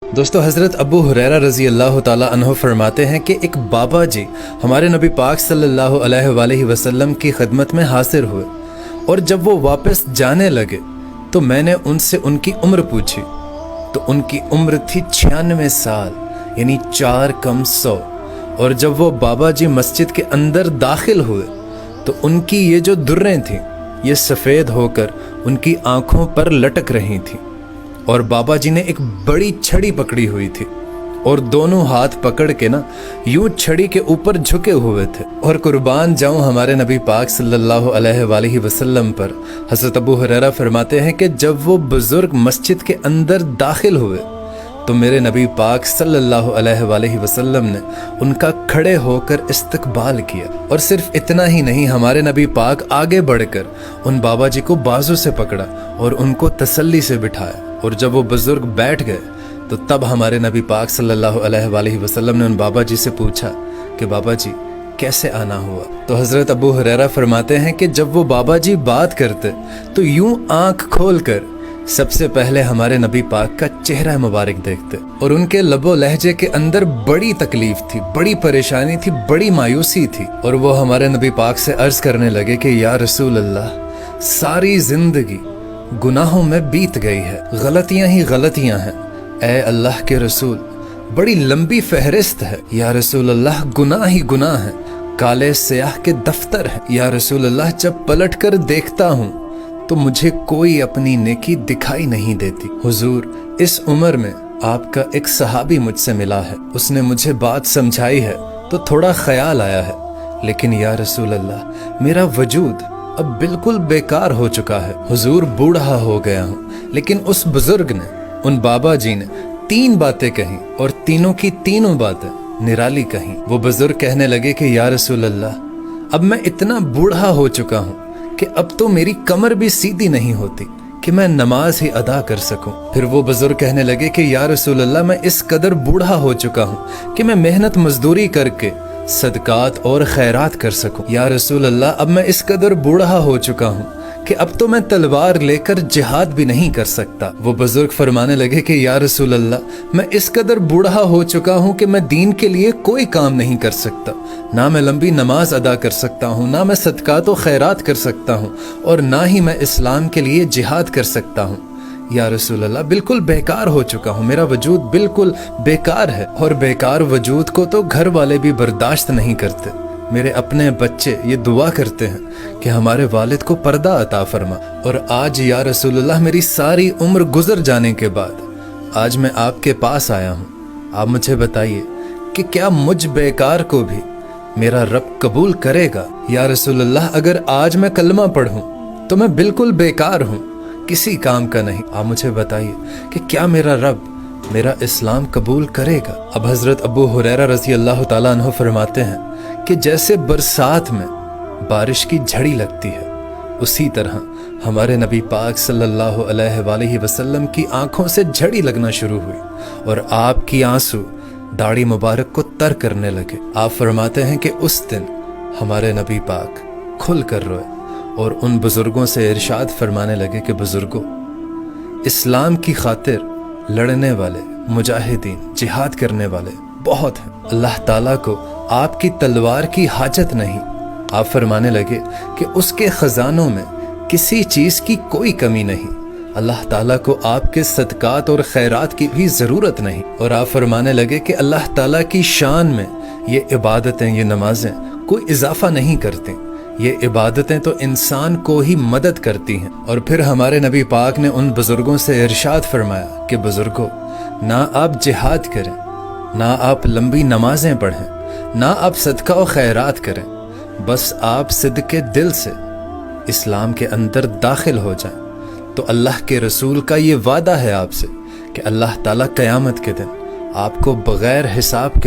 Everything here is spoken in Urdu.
دوستو حضرت ابو ہریرہ رضی اللہ تعالیٰ عنہ فرماتے ہیں کہ ایک بابا جی ہمارے نبی پاک صلی اللہ علیہ وآلہ وسلم کی خدمت میں حاضر ہوئے، اور جب وہ واپس جانے لگے تو میں نے ان سے ان کی عمر پوچھی تو ان کی عمر تھی 96 سال، یعنی 4 کم 100۔ اور جب وہ بابا جی مسجد کے اندر داخل ہوئے تو ان کی یہ جو دریں تھیں یہ سفید ہو کر ان کی آنکھوں پر لٹک رہی تھیں، اور بابا جی نے ایک بڑی چھڑی پکڑی ہوئی تھی اور دونوں ہاتھ پکڑ کے یوں چھڑی کے اوپر جھکے ہوئے تھے۔ اور قربان جاؤں ہمارے نبی پاک صلی اللہ علیہ وآلہ وسلم پر، حضرت ابو ہریرہ فرماتے ہیں کہ جب وہ بزرگ مسجد کے اندر داخل ہوئے تو میرے نبی پاک صلی اللہ علیہ وآلہ وسلم نے ان کا کھڑے ہو کر استقبال کیا، اور صرف اتنا ہی نہیں، ہمارے نبی پاک آگے بڑھ کر ان بابا جی کو بازو سے پکڑا اور ان کو تسلی سے بٹھایا، اور جب وہ بزرگ بیٹھ گئے تو تب ہمارے نبی پاک صلی اللہ علیہ وآلہ وسلم نے ان بابا جی سے پوچھا کہ بابا جی کیسے آنا ہوا؟ تو حضرت ابو ہریرہ فرماتے ہیں کہ جب وہ بابا جی بات کرتے تو یوں آنکھ کھول کر سب سے پہلے ہمارے نبی پاک کا چہرہ مبارک دیکھتے، اور ان کے لب و لہجے کے اندر بڑی تکلیف تھی، بڑی پریشانی تھی، بڑی مایوسی تھی، اور وہ ہمارے نبی پاک سے عرض کرنے لگے کہ یا رسول اللہ، ساری زندگی گناہوں میں بیت گئی ہے، غلطیاں ہی غلطیاں ہیں، اے اللہ کے رسول بڑی لمبی فہرست ہے، یا رسول اللہ گناہ ہی گناہ ہیں، کالے سیاہ کے دفتر ہیں، یا رسول اللہ جب پلٹ کر دیکھتا ہوں تو مجھے کوئی اپنی نیکی دکھائی نہیں دیتی۔ حضور اس عمر میں آپ کا ایک صحابی مجھ سے ملا ہے، اس نے مجھے بات سمجھائی ہے تو تھوڑا خیال آیا ہے، لیکن یا رسول اللہ میرا وجود اب بالکل بیکار ہو چکا ہے، حضور بوڑھا ہو گیا ہوں۔ لیکن اس بزرگ نے، ان بابا جی نے 3 باتیں کہیں، اور تینوں کی تینوں باتیں نرالی کہیں۔ وہ بزرگ کہنے لگے کہ یا رسول اللہ، اب میں اتنا بوڑھا ہو چکا ہوں کہ اب تو میری کمر بھی سیدھی نہیں ہوتی کہ میں نماز ہی ادا کر سکوں۔ پھر وہ بزرگ کہنے لگے کہ یا رسول اللہ، میں اس قدر بوڑھا ہو چکا ہوں کہ میں محنت مزدوری کر کے صدقات اور خیرات کر سکوں۔ یا رسول اللہ، اب میں اس قدر بوڑھا ہو چکا ہوں کہ اب تو میں تلوار لے کر جہاد بھی نہیں کر سکتا۔ وہ بزرگ فرمانے لگے کہ یا رسول اللہ، میں اس قدر بوڑھا ہو چکا ہوں کہ میں دین کے لیے کوئی کام نہیں کر سکتا، نہ میں لمبی نماز ادا کر سکتا ہوں، نہ میں صدقات و خیرات کر سکتا ہوں، اور نہ ہی میں اسلام کے لیے جہاد کر سکتا ہوں۔ یا رسول اللہ، بالکل بیکار ہو چکا ہوں، میرا وجود بالکل بیکار ہے، اور بیکار وجود کو تو گھر والے بھی برداشت نہیں کرتے۔ میرے اپنے بچے یہ دعا کرتے ہیں کہ ہمارے والد کو پردہ عطا فرما، اور آج یا رسول اللہ میری ساری عمر گزر جانے کے بعد آج میں آپ کے پاس آیا ہوں، آپ مجھے بتائیے کہ کیا مجھ بیکار کو بھی میرا رب قبول کرے گا؟ یا رسول اللہ، اگر آج میں کلمہ پڑھوں تو میں بالکل بیکار ہوں، کسی کام کا نہیں، آپ مجھے بتائیے کہ کیا میرا رب میرا اسلام قبول کرے گا؟ اب حضرت ابو ہریرہ رضی اللہ تعالیٰ عنہ فرماتے ہیں کہ جیسے برسات میں بارش کی جھڑی لگتی ہے، اسی طرح ہمارے نبی پاک صلی اللہ علیہ وآلہ وسلم کی آنکھوں سے جھڑی لگنا شروع ہوئی، اور آپ کی آنسو داڑھی مبارک کو تر کرنے لگے۔ آپ فرماتے ہیں کہ اس دن ہمارے نبی پاک کھل کر روئے، اور ان بزرگوں سے ارشاد فرمانے لگے کہ بزرگوں، اسلام کی خاطر لڑنے والے مجاہدین، جہاد کرنے والے بہت ہیں، اللہ تعالیٰ کو آپ کی تلوار کی حاجت نہیں۔ آپ فرمانے لگے کہ اس کے خزانوں میں کسی چیز کی کوئی کمی نہیں، اللہ تعالیٰ کو آپ کے صدقات اور خیرات کی بھی ضرورت نہیں۔ اور آپ فرمانے لگے کہ اللہ تعالیٰ کی شان میں یہ عبادتیں، یہ نمازیں کوئی اضافہ نہیں کرتی، یہ عبادتیں تو انسان کو ہی مدد کرتی ہیں۔ اور پھر ہمارے نبی پاک نے ان بزرگوں سے ارشاد فرمایا کہ بزرگوں، نہ آپ جہاد کریں، نہ آپ لمبی نمازیں پڑھیں، نہ آپ صدقہ و خیرات کریں، بس آپ صدقے دل سے اسلام کے اندر داخل ہو جائیں، تو اللہ کے رسول کا یہ وعدہ ہے آپ سے کہ اللہ تعالیٰ قیامت کے دن آپ کو بغیر حساب کے